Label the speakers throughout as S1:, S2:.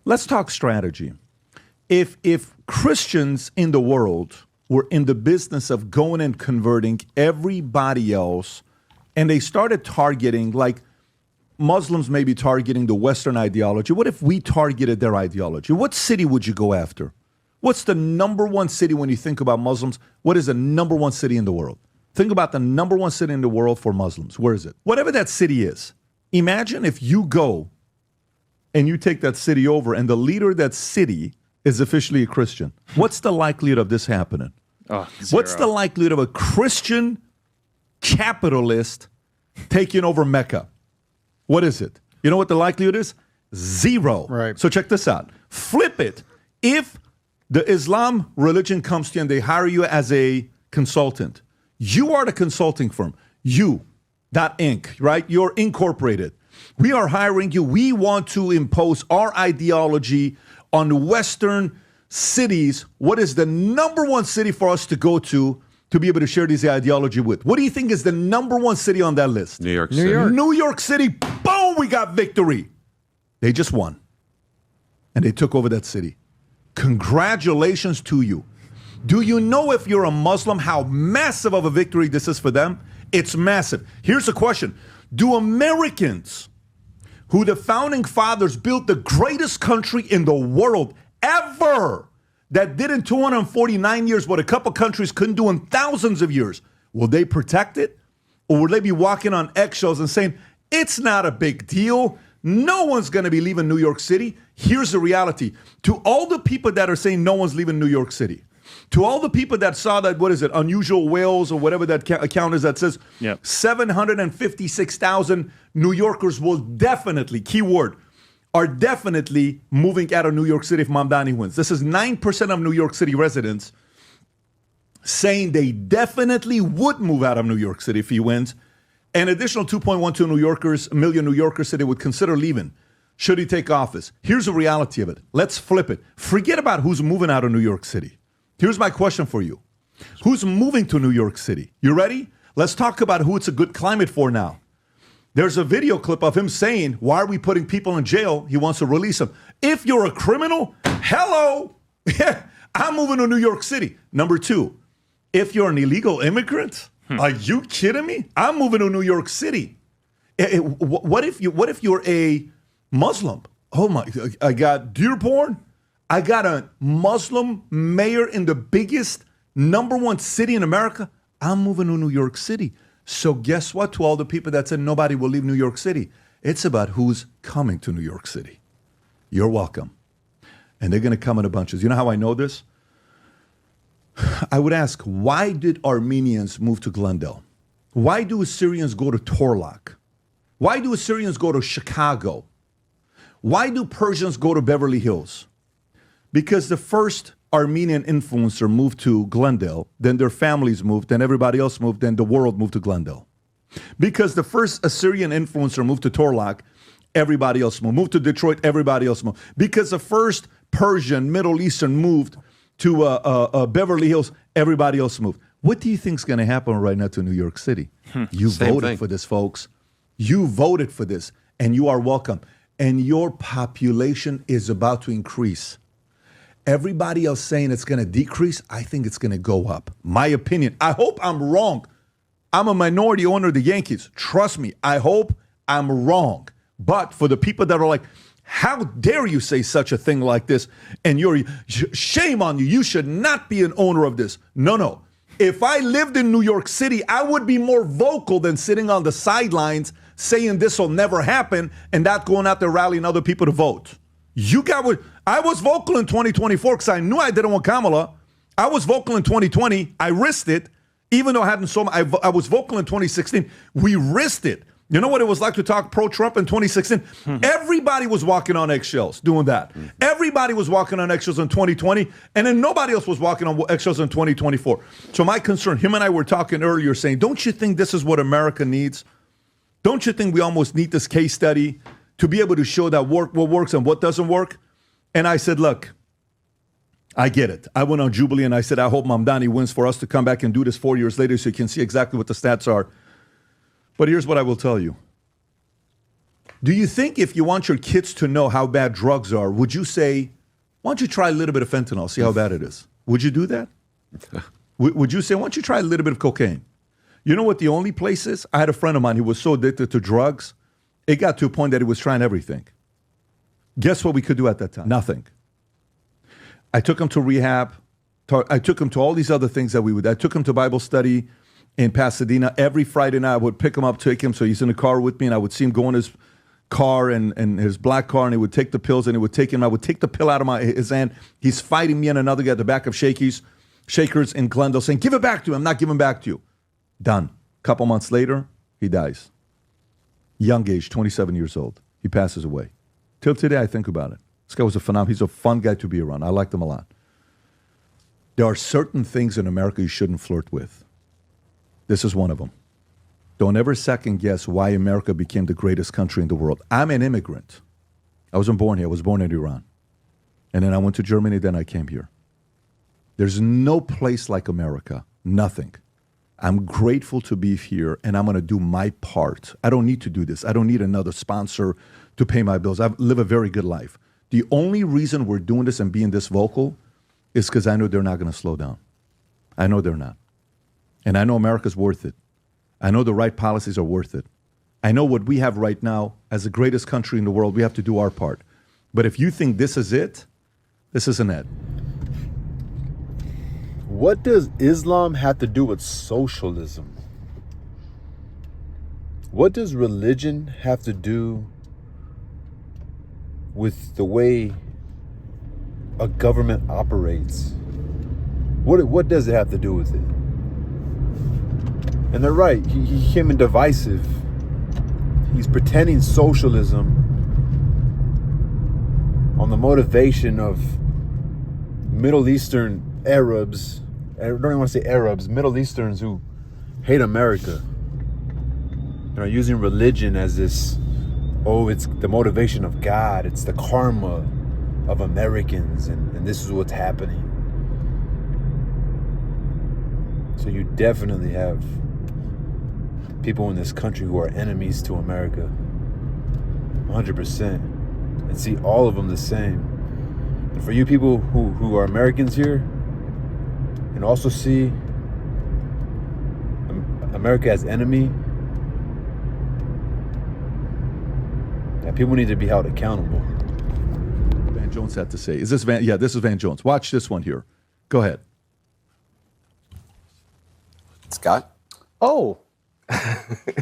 S1: Let's talk strategy. If Christians in the world were in the business of going and converting everybody else, and they started targeting, like Muslims may be targeting the Western ideology, what if we targeted their ideology? What city would you go after? What's the number one city when you think about Muslims? What is the number one city in the world? Think about the number one city in the world for Muslims. Where is it? Whatever that city is. Imagine if you go and you take that city over and the leader of that city is officially a Christian. What's the likelihood of this happening?
S2: Oh,
S1: What's the likelihood of a Christian capitalist taking over Mecca? What is it? You know what the likelihood is? 0.
S3: Right.
S1: So check this out. Flip it. If the Islam religion comes to you and they hire you as a consultant, you are the consulting firm. You, that Inc., right? You're incorporated. We are hiring you. We want to impose our ideology on Western cities. What is the number one city for us to go to be able to share this ideology with? What do you think is the number one city on that list?
S4: New York City.
S1: New York City. Boom, we got victory. They just won. And they took over that city. Congratulations to you. Do you know, if you're a Muslim, how massive of a victory this is for them? It's massive. Here's the question. Do Americans, who the founding fathers built the greatest country in the world ever, that did in 249 years what a couple countries couldn't do in thousands of years, will they protect it? Or will they be walking on eggshells and saying, it's not a big deal, no one's going to be leaving New York City? Here's the reality. To all the people that are saying no one's leaving New York City, to all the people that saw that, what is it, Unusual Whales or whatever that account is that says 756,000 New Yorkers will definitely, keyword, are definitely moving out of New York City if Mandani wins. This is 9% of New York City residents saying they definitely would move out of New York City if he wins. An additional 2.12 million New Yorkers said they would consider leaving should he take office. Here's the reality of it. Let's flip it. Forget about who's moving out of New York City. Here's my question for you. Who's moving to New York City? You ready? Let's talk about who it's a good climate for now. There's a video clip of him saying, why are we putting people in jail? He wants to release them. If you're a criminal, hello, I'm moving to New York City. Number 2, if you're an illegal immigrant, are you kidding me? I'm moving to New York City. What if you're a Muslim? Oh my, I got Dearborn. I got a Muslim mayor in the biggest number one city in America. I'm moving to New York City. So guess what, to all the people that said nobody will leave New York City? It's about who's coming to New York City. You're welcome. And they're going to come in bunches. You know how I know this? I would ask, why did Armenians move to Glendale? Why do Assyrians go to Torlock? Why do Assyrians go to Chicago? Why do Persians go to Beverly Hills? Because the first Armenian influencer moved to Glendale, then their families moved, then everybody else moved, then the world moved to Glendale. Because the first Assyrian influencer moved to Torlock, everybody else moved. Moved to Detroit, everybody else moved. Because the first Persian, Middle Eastern moved to Beverly Hills, everybody else moved. What do you think is going to happen right now to New York City? You voted for this, folks. You voted for this, and you are welcome. And your population is about to increase. Everybody else saying it's going to decrease, I think it's going to go up. My opinion. I hope I'm wrong. I'm a minority owner of the Yankees. Trust me, I hope I'm wrong. But for the people that are like, how dare you say such a thing like this? And shame on you. You should not be an owner of this. No. If I lived in New York City, I would be more vocal than sitting on the sidelines saying this will never happen and not going out there rallying other people to vote. I was vocal in 2024 because I knew I didn't want Kamala. I was vocal in 2020. I risked it, even though I hadn't so much. I was vocal in 2016. We risked it. You know what it was like to talk pro-Trump in 2016? Everybody was walking on eggshells doing that. Everybody was walking on eggshells in 2020, and then nobody else was walking on eggshells in 2024. So my concern, him and I were talking earlier saying, don't you think this is what America needs? Don't you think we almost need this case study to be able to show that what works and what doesn't work? And I said, look, I get it. I went on Jubilee and I said, I hope Mandani wins for us to come back and do this 4 years later so you can see exactly what the stats are. But here's what I will tell you. Do you think if you want your kids to know how bad drugs are, would you say, why don't you try a little bit of fentanyl, see how bad it is? Would you do that? Would you say, why don't you try a little bit of cocaine? You know what the only place is? I had a friend of mine who was so addicted to drugs, it got to a point that he was trying everything. Guess what we could do at that time? Nothing. I took him to rehab. I took him to all these other things that we would. I took him to Bible study in Pasadena. Every Friday night, I would pick him up, take him, so he's in the car with me, and I would see him go in his car and his black car, and he would take the pills, and he would take him. I would take the pill out of his hand. He's fighting me and another guy at the back of Shakers in Glendale, saying, give it back to him. I'm not giving back to you. Done. A couple months later, he dies. Young age, 27 years old. He passes away. Till today, I think about it. This guy was a phenomenal. He's a fun guy to be around. I liked him a lot. There are certain things in America you shouldn't flirt with. This is one of them. Don't ever second guess why America became the greatest country in the world. I'm an immigrant. I wasn't born here. I was born in Iran. And then I went to Germany, then I came here. There's no place like America. Nothing. I'm grateful to be here, and I'm going to do my part. I don't need to do this. I don't need another sponsor to pay my bills. I live a very good life. The only reason we're doing this and being this vocal is because I know they're not going to slow down. I know they're not. And I know America's worth it. I know the right policies are worth it. I know what we have right now as the greatest country in the world, we have to do our part. But if you think this is it, this isn't it.
S2: What does Islam have to do with socialism? What does religion have to do with the way a government operates? What does it have to do with it? And they're right. He came in divisive. He's pretending socialism on the motivation of Middle Eastern Arabs. I don't even want to say Arabs, Middle Easterns who hate America. You know, using religion as this, it's the motivation of God. It's the karma of Americans, and this is what's happening. So you definitely have people in this country who are enemies to America. 100%. And see all of them the same. And for you people who are Americans here, and also see America as enemy, that people need to be held accountable.
S1: Van Jones had to say. Is this Van? Yeah, this is Van Jones. Watch this one here. Go ahead.
S3: Scott?
S4: Oh.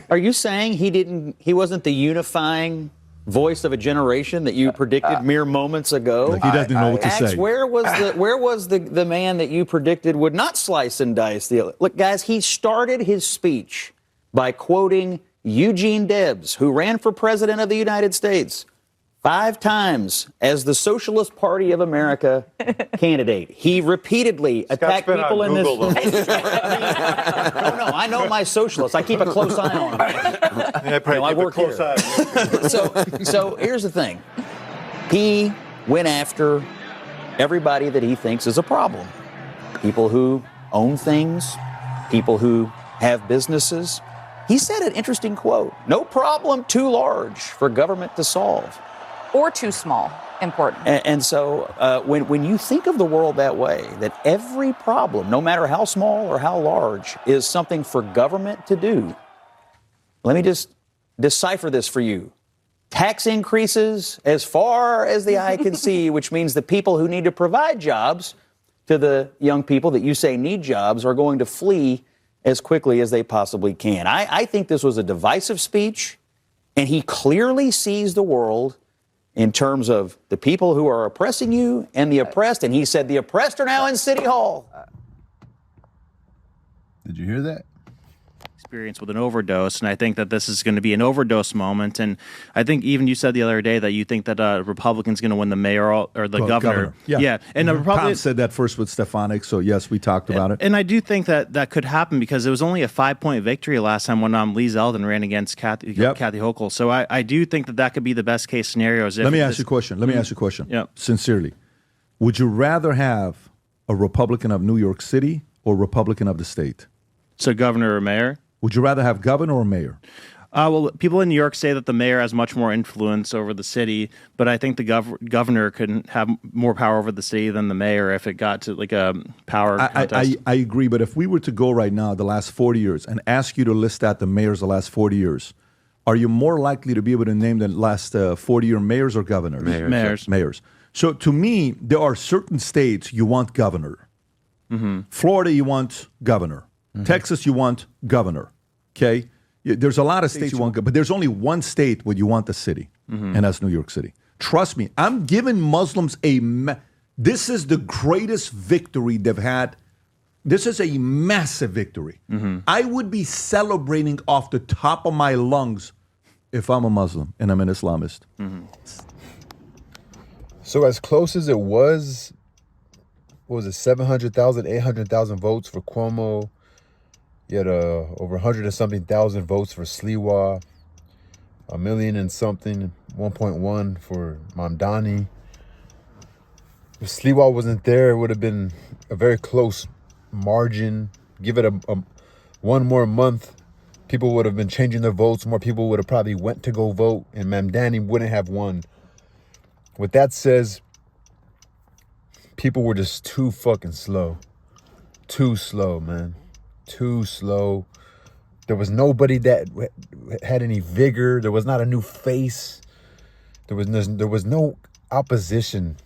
S4: Are you saying he wasn't the unifying voice of a generation that you predicted mere moments ago?
S1: Like he doesn't know what to say.
S4: Where was the man that you predicted would not slice and dice? Look, guys, he started his speech by quoting Eugene Debs, who ran for president of the United States 5 times as the Socialist Party of America candidate. He repeatedly attacked people in this. No, I know my socialists. I keep a close eye on them.
S2: Yeah,
S4: I work here. So here's the thing. He went after everybody that he thinks is a problem. People who own things, people who have businesses. He said an interesting quote: "No problem too large for government to solve."
S5: Or too small, important.
S4: And so when you think of the world that way, that every problem, no matter how small or how large, is something for government to do, let me just decipher this for you. Tax increases as far as the eye can see, which means the people who need to provide jobs to the young people that you say need jobs are going to flee as quickly as they possibly can. I think this was a divisive speech, and he clearly sees the world in terms of the people who are oppressing you and the oppressed. And he said the oppressed are now in City Hall.
S2: Did you hear that?
S6: Experience with an overdose, and I think that this is going to be an overdose moment. And I think even you said the other day that you think that a Republican's going to win the mayoral or the governor.
S1: Yeah.
S6: And the Republican
S1: Tom said that first with Stefanik, so yes, we talked about it.
S6: And I do think that that could happen because it was only a 5-point victory last time when Lee Zeldin ran against Kathy Hochul. So I do think that that could be the best case scenario.
S1: Let me ask you a question.
S6: Yeah.
S1: Sincerely. Would you rather have a Republican of New York City or Republican of the state?
S6: So governor or mayor?
S1: Would you rather have governor or mayor?
S6: Well, people in New York say that the mayor has much more influence over the city, but I think the governor couldn't have more power over the city than the mayor if it got to like a power contest.
S1: I agree, but if we were to go right now the last 40 years and ask you to list out the mayors the last 40 years, are you more likely to be able to name the last 40-year mayors or governors? Mayors. So to me, there are certain states you want governor. Florida, you want governor. Texas, you want governor. Okay? There's a lot of states you want, but there's only one state where you want the city, and that's New York City. Trust me, I'm giving Muslims this is the greatest victory they've had. This is a massive victory. I would be celebrating off the top of my lungs if I'm a Muslim and I'm an Islamist.
S2: So as close as it was, what was it, 700,000, 800,000 votes for Cuomo. You had over 100 and something thousand votes for Sliwa, 1 million and something, 1.1 for Mandani. If Sliwa wasn't there, it would have been a very close margin. Give it a one more month, people would have been changing their votes. More people would have probably went to go vote, and Mandani wouldn't have won. What that says, people were just too fucking slow. Too slow, man. Too slow. There was nobody that had any vigor. There was not a new face. There was no opposition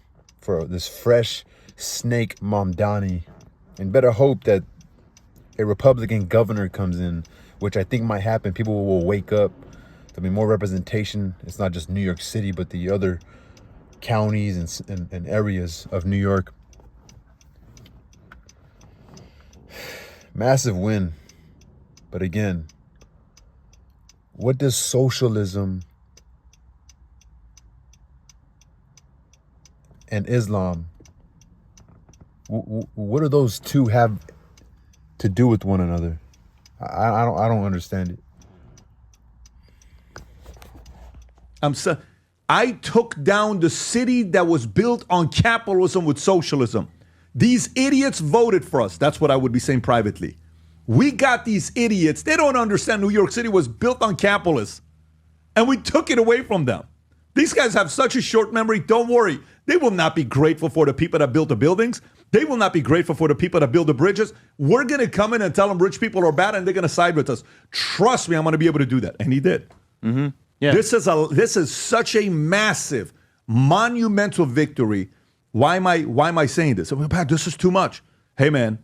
S2: for this fresh snake Mamdani. And better hope that a Republican governor comes in, which I think might happen. People will wake up. There'll be more representation. It's not just New York City, but the other counties and areas of New York. Massive win. But again, what does socialism and Islam, what do those two have to do with one another? I don't understand it.
S1: I took down the city that was built on capitalism with socialism. These idiots voted for us. That's what I would be saying privately. We got these idiots. They don't understand New York City was built on capitalists. And we took it away from them. These guys have such a short memory. Don't worry. They will not be grateful for the people that built the buildings. They will not be grateful for the people that build the bridges. We're going to come in and tell them rich people are bad and they're going to side with us. Trust me, I'm going to be able to do that. And he did.
S6: Yeah.
S1: This is such a massive, monumental victory. Why am I saying this? Pat, this is too much. Hey, man,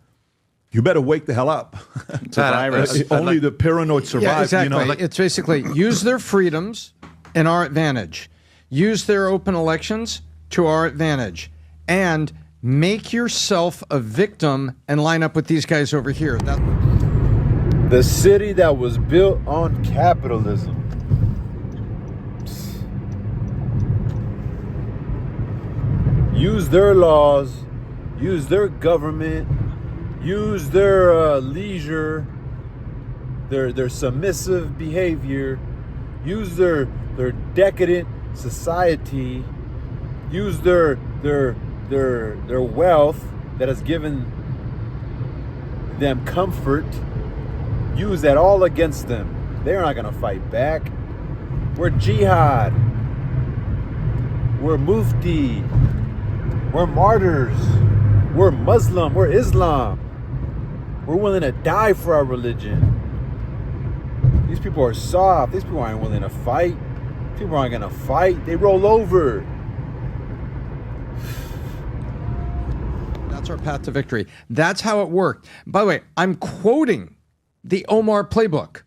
S1: you better wake the hell up.
S6: It's a virus.
S1: Only the paranoid survive.
S3: Yeah, exactly.
S1: You know?
S3: It's basically use their freedoms in our advantage. Use their open elections to our advantage. And make yourself a victim and line up with these guys over here.
S2: The city that was built on capitalism. Use their laws, use their government, use their leisure, their submissive behavior, use their decadent society, use their wealth that has given them comfort, use that all against them. They're not gonna fight back. We're jihad. We're mufti. We're martyrs. We're Muslim. We're Islam. We're willing to die for our religion. These people are soft. These people aren't willing to fight. People aren't going to fight. They roll over.
S3: That's our path to victory. That's how it worked. By the way, I'm quoting the Omar playbook.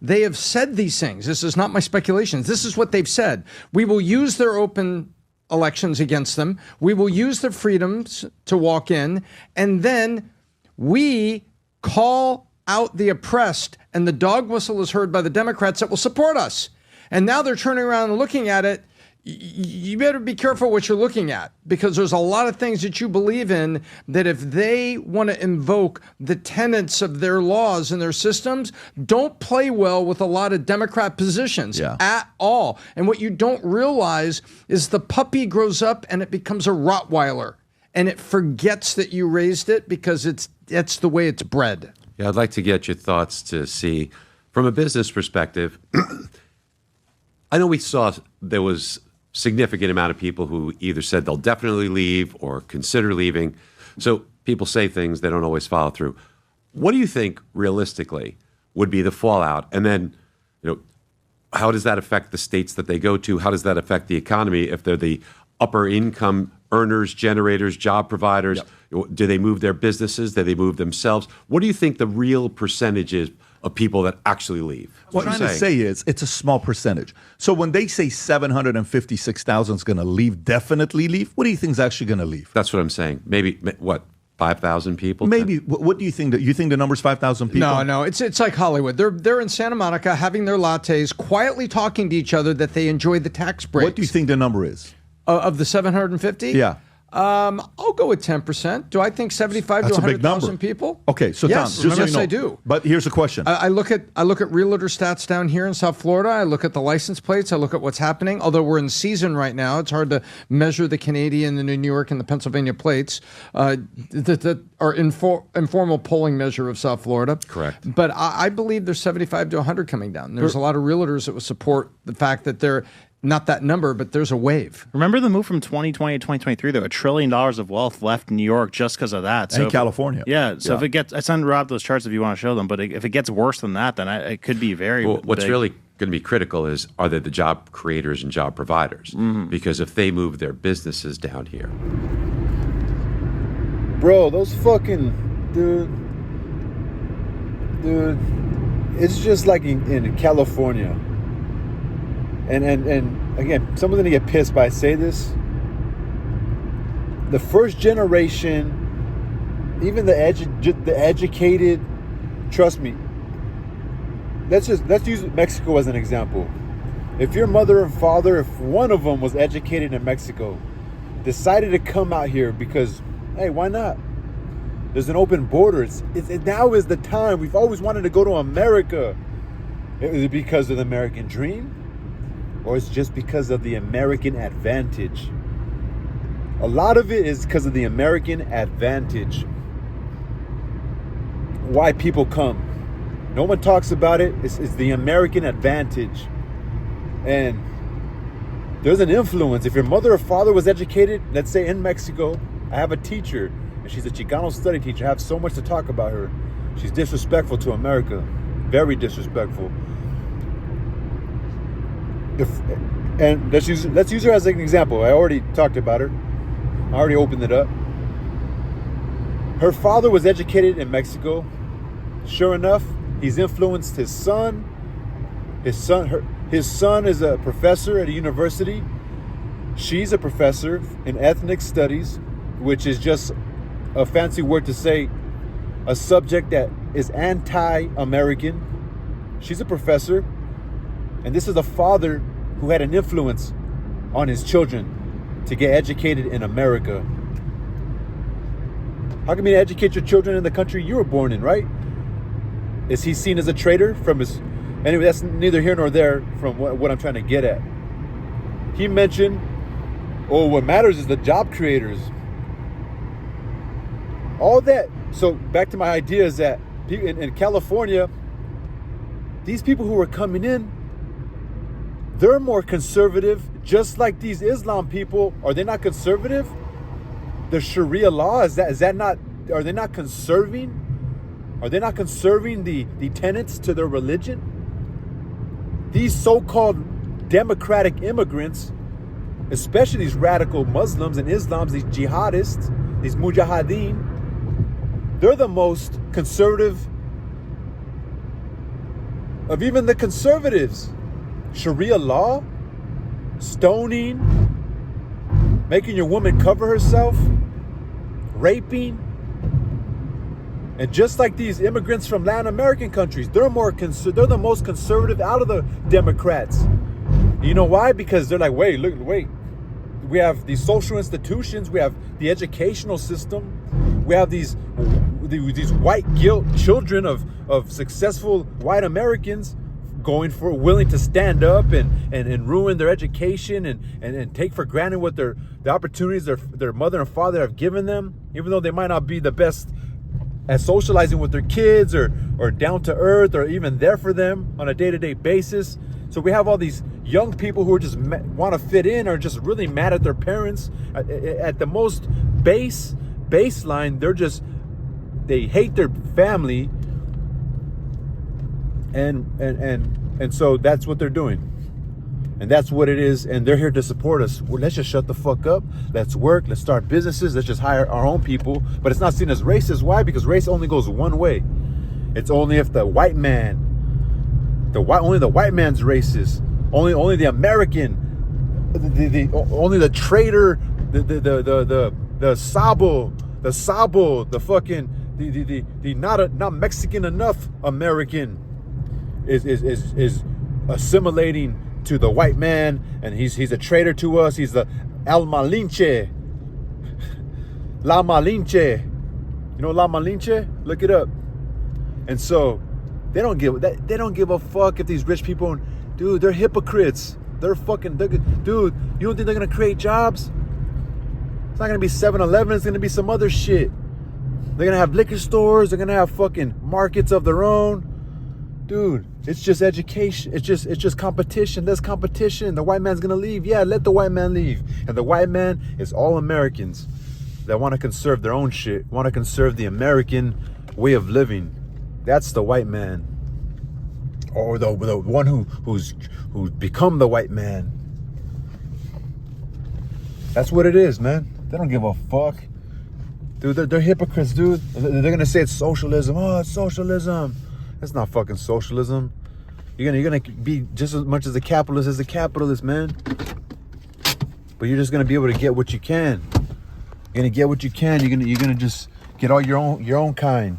S3: They have said these things. This is not my speculations. This is what they've said. We will use their open elections against them. We will use their freedoms to walk in. And then we call out the oppressed, and the dog whistle is heard by the Democrats that will support us. And now they're turning around and looking at it. You better be careful what you're looking at, because there's a lot of things that you believe in that if they want to invoke the tenets of their laws and their systems, don't play well with a lot of Democrat positions at all. And what you don't realize is the puppy grows up and it becomes a Rottweiler, and it forgets that you raised it because that's the way it's bred.
S7: Yeah, I'd like to get your thoughts to see From a business perspective, I know we saw there was significant amount of people who either said they'll definitely leave or consider leaving. So people say things, they don't always follow through. What do you think realistically would be the fallout? And then, how does that affect the states that they go to? How does that affect the economy if they're the upper income earners, generators, job providers? Yep. Do they move their businesses? Do they move themselves? What do you think the real percentage is of people that actually leave?
S1: What I'm trying to say is it's a small percentage. So when they say 756,000 is going to leave, definitely leave, what do you think is actually going to leave?
S7: That's what I'm saying. Maybe, what, 5,000 people?
S1: Maybe. What do you think? You think the number's 5,000 people?
S3: No. It's like Hollywood. They're in Santa Monica having their lattes, quietly talking to each other that they enjoy the tax breaks.
S1: What do you think the number is?
S3: Of the 750?
S1: Yeah.
S3: I'll go with 10%. Do I think 75
S1: That's
S3: to
S1: a big number.
S3: 100,000 people?
S1: Okay, so
S3: yes,
S1: Tom, just so
S3: yes,
S1: you know,
S3: I do.
S1: But here's a question.
S3: I look at realtor stats down here in South Florida. I look at the license plates. I look at what's happening. Although we're in season right now, it's hard to measure the Canadian, the New York, and the Pennsylvania plates that are informal polling measure of South Florida.
S7: Correct.
S3: But I believe there's 75 to 100 coming down. There's a lot of realtors that would support the fact that they're not that number, but there's a wave.
S6: Remember the move from 2020 to 2023? There were $1 trillion of wealth left in New York just because of that.
S1: And California.
S6: Yeah. So if it gets, I send Rob those charts if you want to show them. But if it gets worse than that, then it could be very.
S7: What's
S6: big.
S7: really going to be critical is, are they the job creators and job providers? Mm-hmm. Because if they move their businesses down here,
S2: bro, those fucking dude, it's just like in California. And again, someone's gonna get pissed by I say this. The first generation, even the educated, trust me. Let's use Mexico as an example. If your mother and father, if one of them was educated in Mexico, decided to come out here because, hey, why not? There's an open border. Now is the time. We've always wanted to go to America. Is it because of the American dream? Or it's just because of the American advantage? A lot of it is because of the American advantage. Why people come. No one talks about it. It's the American advantage. And there's an influence. If your mother or father was educated, let's say in Mexico, I have a teacher, and she's a Chicano study teacher. I have so much to talk about her. She's disrespectful to America. Very disrespectful. And let's use her as an example. I already talked about her. I already opened it up. Her father was educated in Mexico. Sure enough, he's influenced his son. His son is a professor at a university. She's a professor in ethnic studies, which is just a fancy word to say a subject that is anti-American. She's a professor. And this is a father who had an influence on his children to get educated in America. How can you educate your children in the country you were born in, right? Is he seen as a traitor from his... Anyway, that's neither here nor there from what I'm trying to get at. He mentioned, what matters is the job creators. All that... So back to my idea is that in California, these people who are coming in, they're more conservative, just like these Islam people. Are they not conservative? The Sharia law, is that not, are they not conserving? Are they not conserving the tenets to their religion? These so-called democratic immigrants, especially these radical Muslims and Islams, these jihadists, these mujahideen, they're the most conservative of even the conservatives. Sharia law, stoning, making your woman cover herself, raping. And just like these immigrants from Latin American countries, they're the most conservative out of the Democrats. You know why? Because they're like, wait. We have these social institutions, we have the educational system, we have these white guilt children of successful white Americans willing to stand up and ruin their education and take for granted what the opportunities their mother and father have given them, even though they might not be the best at socializing with their kids or down to earth or even there for them on a day-to-day basis. So we have all these young people who are just want to fit in or just really mad at their parents. At the most baseline, they hate their family, and so that's what they're doing. And that's what it is, and they're here to support us. Well, let's just shut the fuck up. Let's work. Let's start businesses. Let's just hire our own people. But it's not seen as racist. Why? Because race only goes one way. It's only if the white man, only the white man's racist. Only the American, only the traitor, the sabo, the fucking the not Mexican enough American is assimilating to the white man, and he's a traitor to us. He's the El Malinche. La Malinche. You know La Malinche? Look it up. And so they don't give a fuck if these rich people, dude, they're hypocrites. Dude, you don't think they're gonna create jobs? It's not gonna be 7-Eleven, it's gonna be some other shit. They're gonna have liquor stores, they're gonna have fucking markets of their own. Dude, it's just education. It's just competition. There's competition. The white man's gonna leave. Yeah, let the white man leave. And the white man is all Americans that want to conserve their own shit, want to conserve the American way of living. That's the white man, or the one who's become the white man. That's what it is, man. They don't give a fuck, dude. They're hypocrites, dude. They're gonna say it's socialism. Oh, it's socialism. That's not fucking socialism. You're gonna be just as much as a capitalist, man. But you're just gonna be able to get what you can. You're gonna get what you can. You're gonna just get all your own kind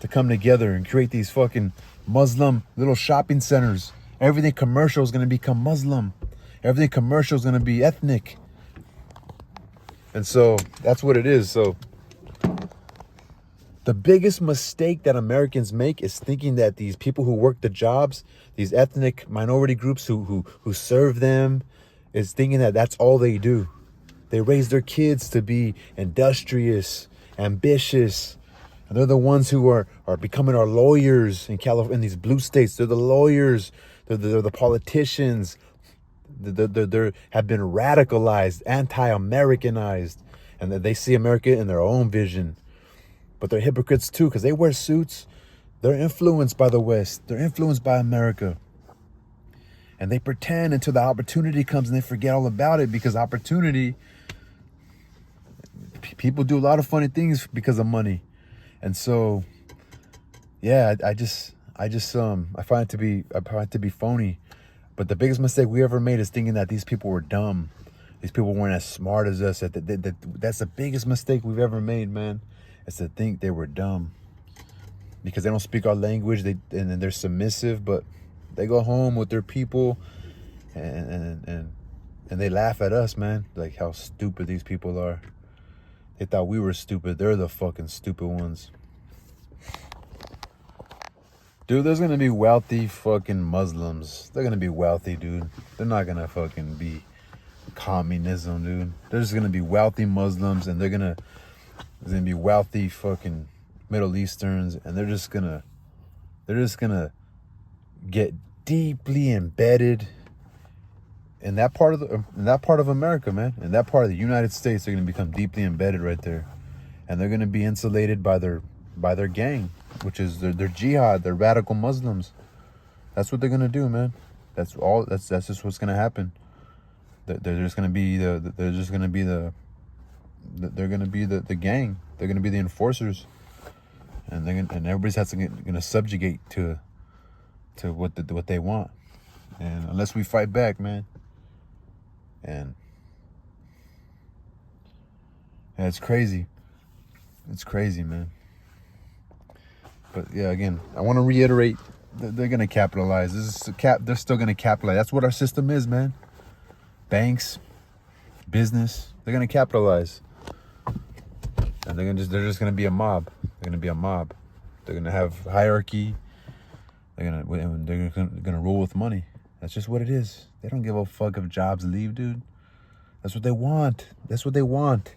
S2: to come together and create these fucking Muslim little shopping centers. Everything commercial is gonna become Muslim. Everything commercial is gonna be ethnic. And so that's what it is. So the biggest mistake that Americans make is thinking that these people who work the jobs, these ethnic minority groups who serve them, is thinking that that's all they do. They raise their kids to be industrious, ambitious, and they're the ones who are becoming our lawyers in California, in these blue states. They're the lawyers. They're the politicians. They have been radicalized, anti-Americanized, and that they see America in their own vision. But they're hypocrites too, because they wear suits. They're influenced by the West. They're influenced by America. And they pretend until the opportunity comes and they forget all about it, because opportunity, people do a lot of funny things because of money. And so, yeah, I find it to be phony. But the biggest mistake we ever made is thinking that these people were dumb. These people weren't as smart as us. That's the biggest mistake we've ever made, man. Is to think they were dumb because they don't speak our language. And they're submissive, but they go home with their people and they laugh at us, man. Like how stupid these people are. They thought we were stupid. They're the fucking stupid ones. Dude, there's gonna be wealthy fucking Muslims. They're gonna be wealthy, dude. They're not gonna fucking be communism, dude. There's gonna be wealthy Muslims, and there's gonna be wealthy fucking Middle Easterns, and they're just gonna get deeply embedded in that part of America, man. In that part of the United States, they're gonna become deeply embedded right there, and they're gonna be insulated by their gang, which is their jihad, their radical Muslims. That's what they're gonna do, man. That's just what's gonna happen. They're just gonna be the gang. They're gonna be the enforcers, and everybody's gonna subjugate to what they want, and unless we fight back, man. And it's crazy. It's crazy, man. But yeah, again, I want to reiterate, they're gonna capitalize. They're still gonna capitalize. That's what our system is, man. Banks, business, they're gonna capitalize. And they're just gonna be a mob. They're gonna be a mob. They're gonna have hierarchy. They're gonna rule with money. That's just what it is. They don't give a fuck if jobs leave, dude. That's what they want. That's what they want.